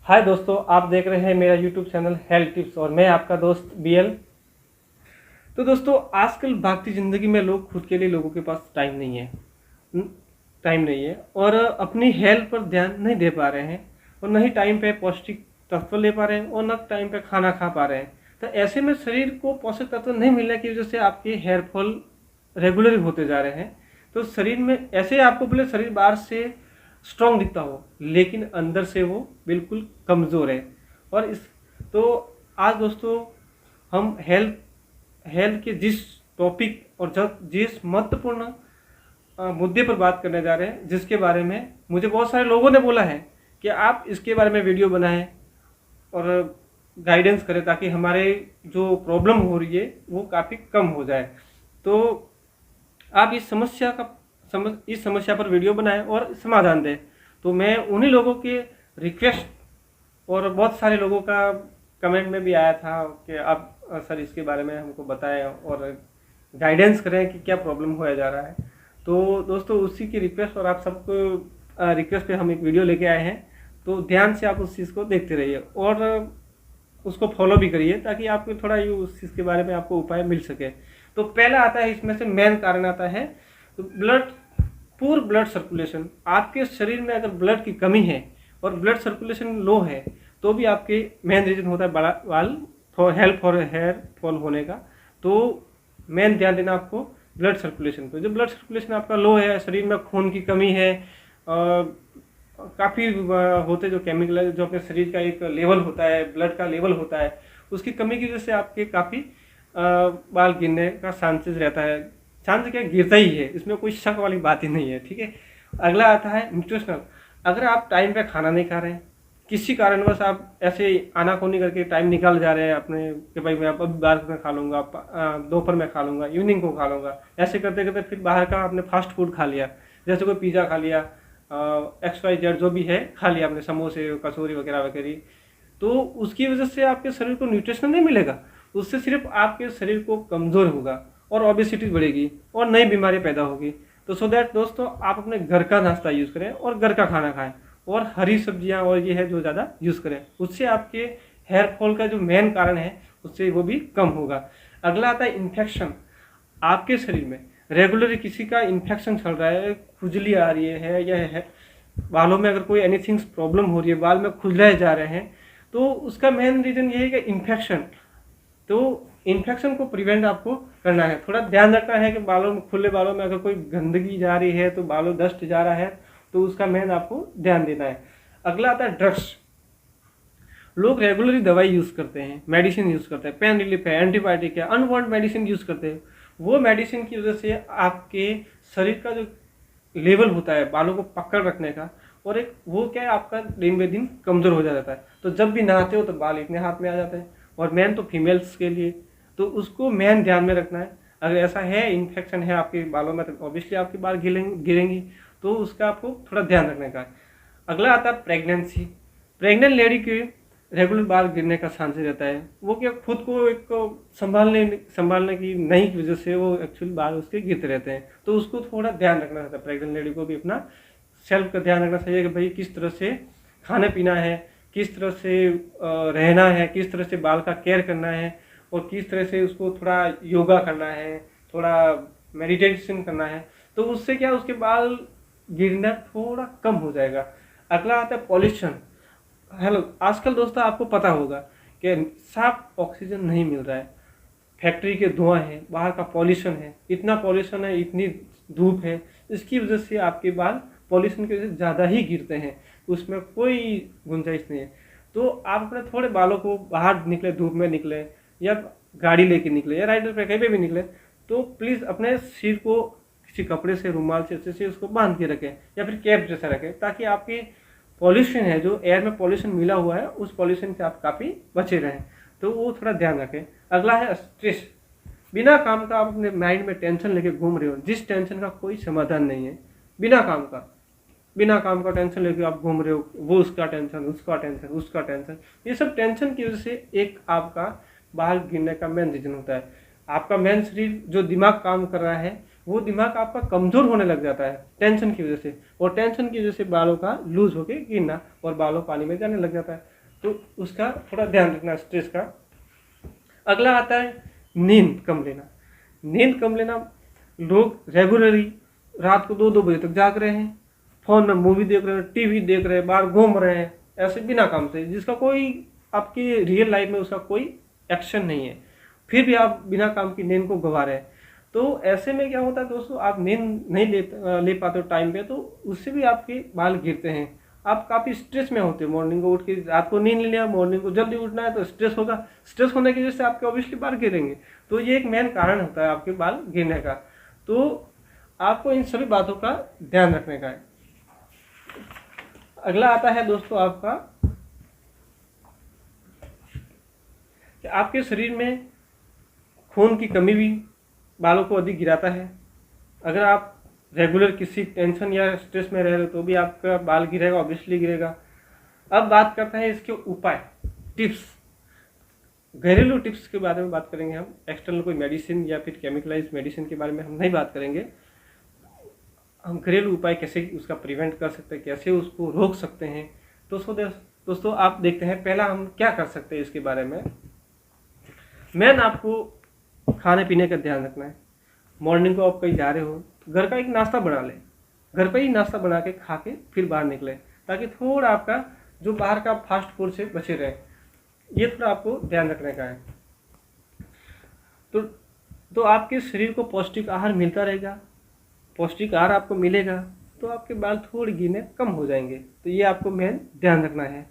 हाय दोस्तों, आप देख रहे हैं मेरा यूट्यूब चैनल हेल्थ टिप्स और मैं आपका दोस्त बीएल। तो दोस्तों, आजकल भागती ज़िंदगी में लोग खुद के लिए लोगों के पास टाइम नहीं है और अपनी हेल्थ पर ध्यान नहीं दे पा रहे हैं और न ही टाइम पे पौष्टिक तत्व ले पा रहे हैं और न टाइम पे खाना खा पा रहे हैं। तो ऐसे में शरीर को पोषक तत्व नहीं मिलने की वजह से आपके हेयर फॉल रेगुलर होते जा रहे हैं। तो शरीर में ऐसे आपको बोले शरीर बाहर से स्ट्रॉन्ग दिखता हो लेकिन अंदर से वो बिल्कुल कमज़ोर है। और इस तो आज दोस्तों हम हेल्थ के जिस टॉपिक और जिस महत्वपूर्ण मुद्दे पर बात करने जा रहे हैं, जिसके बारे में मुझे बहुत सारे लोगों ने बोला है कि आप इसके बारे में वीडियो बनाएं और गाइडेंस करें ताकि हमारे जो प्रॉब्लम हो रही है वो काफ़ी कम हो जाए। तो आप इस समस्या पर वीडियो बनाएं और समाधान दें। तो मैं उन्हीं लोगों के रिक्वेस्ट और बहुत सारे लोगों का कमेंट में भी आया था कि आप सर इसके बारे में हमको बताएं और गाइडेंस करें कि क्या प्रॉब्लम होया जा रहा है। तो दोस्तों, उसी की रिक्वेस्ट और आप सबको रिक्वेस्ट पे हम एक वीडियो लेके आए हैं। तो ध्यान से आप उस चीज़ को देखते रहिए और उसको फॉलो भी करिए ताकि आपको थोड़ा ये उस चीज़ के बारे में आपको उपाय मिल सके। तो पहला आता है, इसमें से मेन कारण आता है तो पूर ब्लड सर्कुलेशन। आपके शरीर में अगर ब्लड की कमी है और ब्लड सर्कुलेशन लो है तो भी आपके मेन रीजन होता है बाल हेयर फॉल होने का। तो मेन ध्यान देना आपको ब्लड सर्कुलेशन पे। जो ब्लड सर्कुलेशन आपका लो है, शरीर में खून की कमी है, काफ़ी होते जो केमिकल जो अपने शरीर का एक लेवल होता है, ब्लड का लेवल होता है, उसकी कमी की वजह से आपके काफ़ी बाल गिरने का चांसेस रहता है। चांस क्या, गिरता ही है, इसमें कोई शक वाली बात ही नहीं है। ठीक है। अगला आता है न्यूट्रिशनल। अगर आप टाइम पे खाना नहीं खा रहे हैं, किसी कारणवश आप ऐसे आनाकानी करके टाइम निकाल जा रहे हैं अपने कि भाई मैं अब बाहर में खा लूँगा, दोपहर में खा लूँगा, इवनिंग को खा लूँगा, ऐसे करते करते फिर बाहर का आपने फास्ट फूड खा लिया, जैसे कोई पिज़्ज़ा खा लिया, XYZ जो भी है खा लिया आपने, समोसे कचौरी वगैरह वगैरह। तो उसकी वजह से आपके शरीर को न्यूट्रिशन नहीं मिलेगा, उससे सिर्फ आपके शरीर को कमज़ोर होगा और ओबेसिटी बढ़ेगी और नई बीमारी पैदा होगी। तो सो दैट दोस्तों, आप अपने घर का नाश्ता यूज़ करें और घर का खाना खाएं और हरी सब्जियां और ये है जो ज़्यादा यूज़ करें, उससे आपके हेयर फॉल का जो मेन कारण है उससे वो भी कम होगा। अगला आता है इन्फेक्शन। आपके शरीर में रेगुलरली किसी का इन्फेक्शन चल रहा है, खुजली आ रही है या है बालों में अगर कोई एनीथिंग प्रॉब्लम हो रही है, बाल में खुजलाए जा रहे हैं, तो उसका मेन रीज़न ये है कि इन्फेक्शन। तो इन्फेक्शन को प्रिवेंट आपको करना है। थोड़ा ध्यान रखना है कि बालों में, खुले बालों में अगर कोई गंदगी जा रही है तो बालों डस्ट जा रहा है तो उसका मेन आपको ध्यान देना है। अगला आता है ड्रग्स। लोग रेगुलरली दवाई यूज़ करते हैं, मेडिसिन यूज़ करते हैं, पेन रिलीफ है, एंटीबायोटिक है, अनवांटेड मेडिसिन यूज़ करते हैं। वो मेडिसिन की वजह से आपके शरीर का जो लेवल होता है बालों को पकड़ रखने का, और एक वो क्या है, आपका दिन ब दिन कमज़ोर हो जाता है। तो जब भी नहाते हो तो बाल इतने हाथ में आ जाते हैं, और मेन तो फीमेल्स के लिए, तो उसको मेन ध्यान में रखना है। अगर ऐसा है, इन्फेक्शन है आपके बालों में, तो ऑब्वियसली आपके बाल गिरेंगी, तो उसका आपको थोड़ा ध्यान रखने का है। अगला आता है प्रेगनेंसी। प्रेग्नेंट लेडी के रेगुलर बाल गिरने का चांस रहता है। वो क्या, खुद को एक संभालने की नहीं की वजह से वो एक्चुअली बाल उसके गिरते रहते हैं। तो उसको थोड़ा ध्यान रखना रहता है। प्रेग्नेंट लेडी को भी अपना सेल्फ का ध्यान रखना चाहिए कि भाई किस तरह से खाना पीना है, किस तरह से रहना है, किस तरह से बाल का केयर करना है, और किस तरह से उसको थोड़ा योगा करना है, थोड़ा मेडिटेशन करना है। तो उससे क्या, उसके बाल गिरना थोड़ा कम हो जाएगा। अगला आता है पॉल्यूशन। हेलो, आजकल दोस्तों आपको पता होगा कि साफ ऑक्सीजन नहीं मिल रहा है, फैक्ट्री के धुआं है, बाहर का पॉल्यूशन है, इतना पॉल्यूशन है, इतनी धूप है, इसकी वजह से आपके बाल पॉल्यूशन की वजह से ज़्यादा ही गिरते हैं, उसमें कोई गुंजाइश नहीं है। तो आप अपने थोड़े बालों को बाहर निकले, धूप में निकले या गाड़ी लेके निकले या राइडर पे कहीं पे भी निकले, तो प्लीज़ अपने सिर को किसी कपड़े से, रुमाल से अच्छे से उसको बांध के रखें या फिर कैप जैसा रखें, ताकि आपकी पॉल्यूशन है, जो एयर में पॉल्यूशन मिला हुआ है, उस पॉल्यूशन से आप काफ़ी बचे रहें। तो वो थोड़ा ध्यान रखें। अगला है स्ट्रेस। बिना काम का आप अपने माइंड में टेंशन लेके घूम रहे हो, जिस टेंशन का कोई समाधान नहीं है, बिना काम का टेंशन लेके आप घूम रहे हो, वो उसका टेंशन, उसका टेंशन, ये सब टेंशन की वजह से एक आपका बाल गिरने का मेन रीजन होता है। आपका मेन शरीर जो दिमाग काम कर रहा है, वो दिमाग आपका कमज़ोर होने लग जाता है टेंशन की वजह से, और टेंशन की वजह से बालों का लूज होके गिरना और बालों पानी में जाने लग जाता है। तो उसका थोड़ा ध्यान रखना स्ट्रेस का। अगला आता है नींद कम लेना। नींद कम लेना, लोग रेगुलरली रात को 2-2 बजे तक जाग रहे हैं, फ़ोन में मूवी देख रहे हैं, टीवी देख रहे हैं, बाहर घूम रहे हैं ऐसे बिना काम से, जिसका कोई आपकी रियल लाइफ में उसका कोई एक्शन नहीं है, फिर भी आप बिना काम की नींद को गंवा रहे हैं। तो ऐसे में क्या होता है दोस्तों, आप नींद नहीं ले पाते हो टाइम पे, तो उससे भी आपके बाल गिरते हैं। आप काफ़ी स्ट्रेस में होते हो, मॉर्निंग को उठ के रात को नींद ले लिया, मॉर्निंग को जल्दी उठना है तो स्ट्रेस होगा, स्ट्रेस होने की वजह से आपके ऑब्वियसली बाल गिरेंगे। तो ये एक मेन कारण होता है आपके बाल गिरने का। तो आपको इन सभी बातों का ध्यान रखने का है। अगला आता है दोस्तों आपका कि आपके शरीर में खून की कमी भी बालों को अधिक गिराता है। अगर आप रेगुलर किसी टेंशन या स्ट्रेस में रह रहे हो तो भी आपका बाल गिरेगा, ऑब्वियसली गिरेगा। अब बात करते हैं इसके उपाय, टिप्स, घरेलू टिप्स के बारे में बात करेंगे हम। एक्सटर्नल कोई मेडिसिन या फिर केमिकलाइज्ड मेडिसिन के बारे में हम नहीं बात करेंगे। हम घरेलू उपाय कैसे उसका प्रिवेंट कर सकते हैं, कैसे उसको रोक सकते हैं। दोस्तों आप देखते हैं पहला हम क्या कर सकते हैं इसके बारे में। मेन आपको खाने पीने का ध्यान रखना है। मॉर्निंग को आप कहीं जा रहे हो तो घर का एक नाश्ता बना लें, घर पर ही नाश्ता बना के खा के फिर बाहर निकले, ताकि थोड़ा आपका जो बाहर का फास्ट फूड से बचे रहे। ये थोड़ा आपको ध्यान रखने का है। तो आपके शरीर को पौष्टिक आहार मिलता रहेगा, पौष्टिक आहार आपको मिलेगा तो आपके बाल थोड़े गिरने कम हो जाएंगे। तो ये आपको मेन ध्यान रखना है।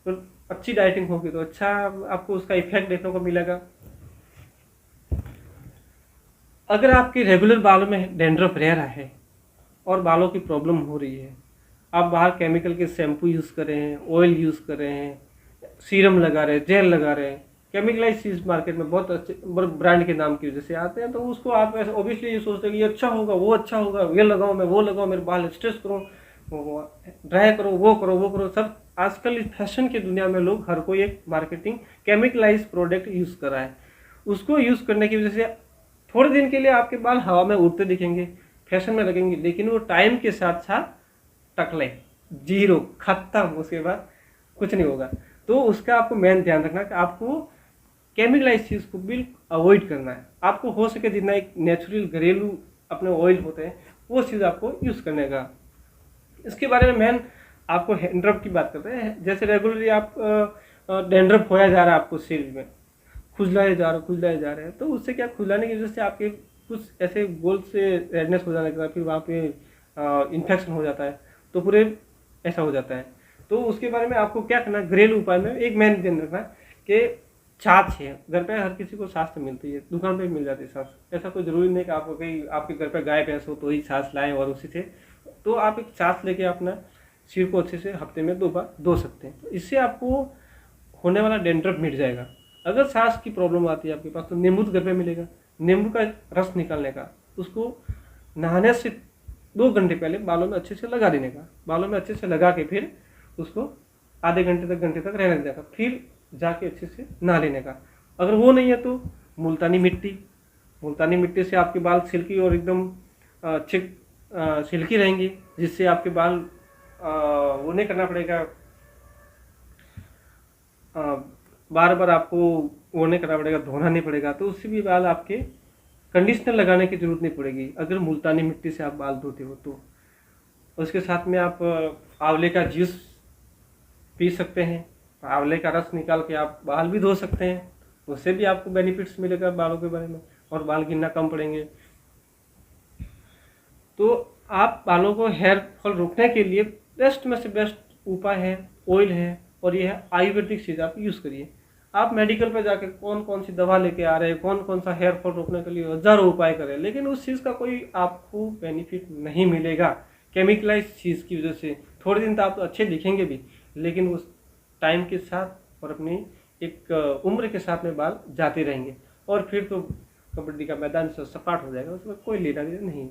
तो अच्छी डाइटिंग होगी तो अच्छा आपको उसका इफेक्ट देखने को मिलेगा। अगर आपके रेगुलर बालों में डैंड्रफ रह रहा है और बालों की प्रॉब्लम हो रही है, आप बाहर केमिकल के शैम्पू यूज़ कर रहे हैं, ऑयल यूज़ कर रहे हैं, सीरम लगा रहे हैं, जेल लगा रहे हैं, केमिकलाइज चीज़ मार्केट में बहुत अच्छे ब्रांड के नाम की वजह से आते हैं, तो उसको आप ऐसे ऑब्वियसली ये सोचते हैं कि ये अच्छा होगा, वो अच्छा होगा, ये लगाऊं मैं, वो लगाऊं, मेरे बाल स्ट्रेस करूं, ड्राई करो, वो करो, वो करो। सब आजकल इस फैशन की दुनिया में लोग हर कोई एक मार्केटिंग केमिकलाइज प्रोडक्ट यूज़ कर रहा है। उसको यूज़ करने की वजह से थोड़े दिन के लिए आपके बाल हवा में उड़ते दिखेंगे, फैशन में लगेंगे, लेकिन वो टाइम के साथ साथ टकले, जीरो, खत्म, उसके बाद कुछ नहीं होगा। तो उसका आपको मेन ध्यान रखना कि आपको केमिकलाइज चीज़ को बिल्कुल अवॉइड करना है। आपको हो सके जितना एक नेचुरल घरेलू अपने ऑयल होते हैं वो चीज़ आपको यूज़ करने का। इसके बारे में मेन आपको डैंड्रफ की बात करते हैं। जैसे रेगुलरली आप डैंड्रफ होया जा रहा है, आपको शरीर में खुजलाए जा रहे हैं, तो उससे क्या, खुजलाने की वजह से आपके कुछ ऐसे गोल से रेडनेस हो जाने के बाद फिर वहाँ पे इन्फेक्शन हो जाता है, तो पूरे ऐसा हो जाता है। तो उसके बारे में आपको क्या करना है, घरेलू उपाय में एक मेन ध्यान रखना कि छाछ है, घर पे हर किसी को छाछ तो मिलती है, दुकान पे मिल जाती है छाछ। ऐसा कोई जरूरी नहीं कि आपको कहीं आपके घर पे गाय भैंस हो तो ही छाछ लाएं और उसी से, तो आप एक छाछ लेके अपना सिर को अच्छे से हफ्ते में 2 बार धो सकते हैं। तो इससे आपको होने वाला डैंड्रफ मिट जाएगा। अगर छाछ की प्रॉब्लम आती है आपके पास तो नींबू घर पे मिलेगा, नींबू का रस निकालने का, उसको नहाने से 2 घंटे पहले बालों में अच्छे से लगा देने का, बालों में अच्छे से लगा के फिर उसको आधे घंटे तक रहने देने का, फिर जाके अच्छे से नहा लेने का। अगर वो नहीं है तो मुल्तानी मिट्टी से आपके बाल सिल्की और एकदम सिल्की रहेंगे, जिससे आपके बाल वो नहीं करना पड़ेगा, बार बार आपको वो नहीं करना पड़ेगा, धोना नहीं पड़ेगा। तो उससे भी बाल आपके कंडीशनर लगाने की जरूरत नहीं पड़ेगी अगर मुल्तानी मिट्टी से आप बाल धोते हो तो। उसके साथ में आप आंवले का जूस पी सकते हैं, आंवले का रस निकाल के आप बाल भी धो सकते हैं, उससे भी आपको बेनिफिट्स मिलेगा बालों के बारे में, और बाल गिरना कम पड़ेंगे। तो आप बालों को हेयर फॉल रोकने के लिए बेस्ट में से बेस्ट उपाय है ऑयल है, और ये है आयुर्वेदिक चीज़ आप यूज़ करिए। आप मेडिकल पे जाकर कौन कौन सी दवा लेके आ रहे हैं, कौन कौन सा हेयर फॉल रोकने के लिए हजारों उपाय करें, लेकिन उस चीज़ का कोई आपको बेनिफिट नहीं मिलेगा केमिकलाइज चीज़ की वजह से। थोड़े दिन तो आप अच्छे दिखेंगे भी, लेकिन उस टाइम के साथ और अपनी एक उम्र के साथ में बाल जाते रहेंगे, और फिर तो कबड्डी का मैदान से सपाट हो जाएगा, उसमें कोई लेना देना नहीं।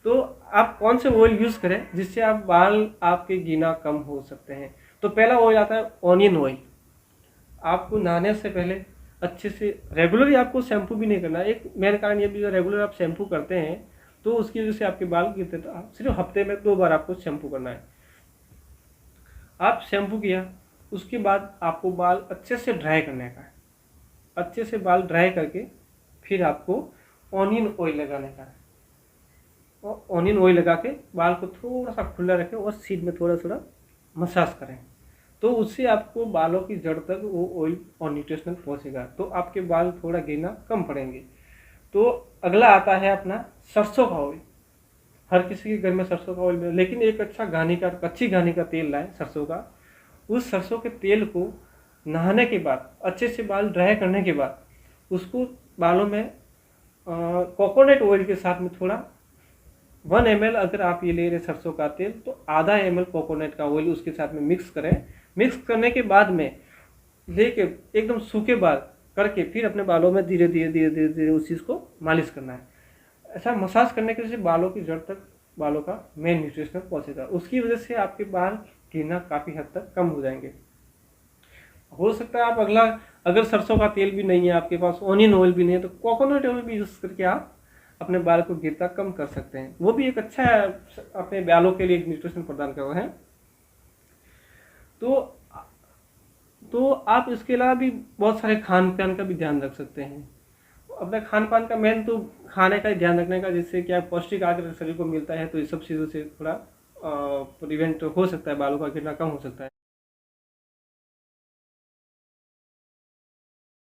तो आप कौन से ऑयल यूज़ करें जिससे आप बाल आपके गिना कम हो सकते हैं। तो पहला ऑयल आता है ऑनियन ऑयल। आपको नहाने से पहले अच्छे से, रेगुलरली आपको शैम्पू भी नहीं करना है। एक मेन कारण ये भी है, रेगुलर आप शैम्पू करते हैं तो उसकी वजह से आपके बाल गिरते, तो सिर्फ हफ्ते में 2 बार आपको शैम्पू करना है। आप शैम्पू किया, उसके बाद आपको बाल अच्छे से ड्राई करने का है। अच्छे से बाल ड्राई करके फिर आपको ऑनियन ऑयल लगाने का है। और ऑनियन ऑयल लगा के बाल को थोड़ा सा खुला रखें और सीध में थोड़ा थोड़ा मसाज करें, तो उससे आपको बालों की जड़ तक वो ऑयल और न्यूट्रिशनल पहुँचेगा, तो आपके बाल थोड़ा गिरना कम पड़ेंगे। तो अगला आता है अपना सरसों का ऑयल। हर किसी के घर में सरसों का ऑयल में, लेकिन एक अच्छा घानी का, कच्ची घानी का तेल लाए सरसों का। उस सरसों के तेल को नहाने के बाद, अच्छे से बाल ड्राई करने के बाद, उसको बालों में कोकोनट ऑयल के साथ में थोड़ा 1 ml अगर आप ये ले रहे सरसों का तेल, तो आधा ml कोकोनट का ऑयल उसके साथ में मिक्स करें। मिक्स करने के बाद में लेके एकदम सूखे बाल करके फिर अपने बालों में धीरे धीरे धीरे धीरे धीरे उस चीज़ को मालिश करना है। ऐसा मसाज करने की वजह से बालों की जड़ तक बालों का मेन न्यूट्रिशनल पहुंचेगा। उसकी वजह से आपके बाल गिरना काफ़ी हद तक कम हो जाएंगे। हो सकता है आप अगला, अगर सरसों का तेल भी नहीं है आपके पास, ऑनियन ऑयल भी नहीं है, तो कोकोनट ऑयल भी यूज़ करके आप अपने बाल को गिरता कम कर सकते हैं। वो भी एक अच्छा है, अपने बालों के लिए एक न्यूट्रिशन प्रदान कर रहे हैं। तो आप इसके अलावा भी बहुत सारे खान पान का भी ध्यान रख सकते हैं। अपने खान पान का मेन तो खाने का ही ध्यान रखने का, जिससे क्या पौष्टिक आहार शरीर को मिलता है, तो इस सब चीज़ों से थोड़ा प्रिवेंट हो सकता है, बालों का गिरना कम हो सकता है।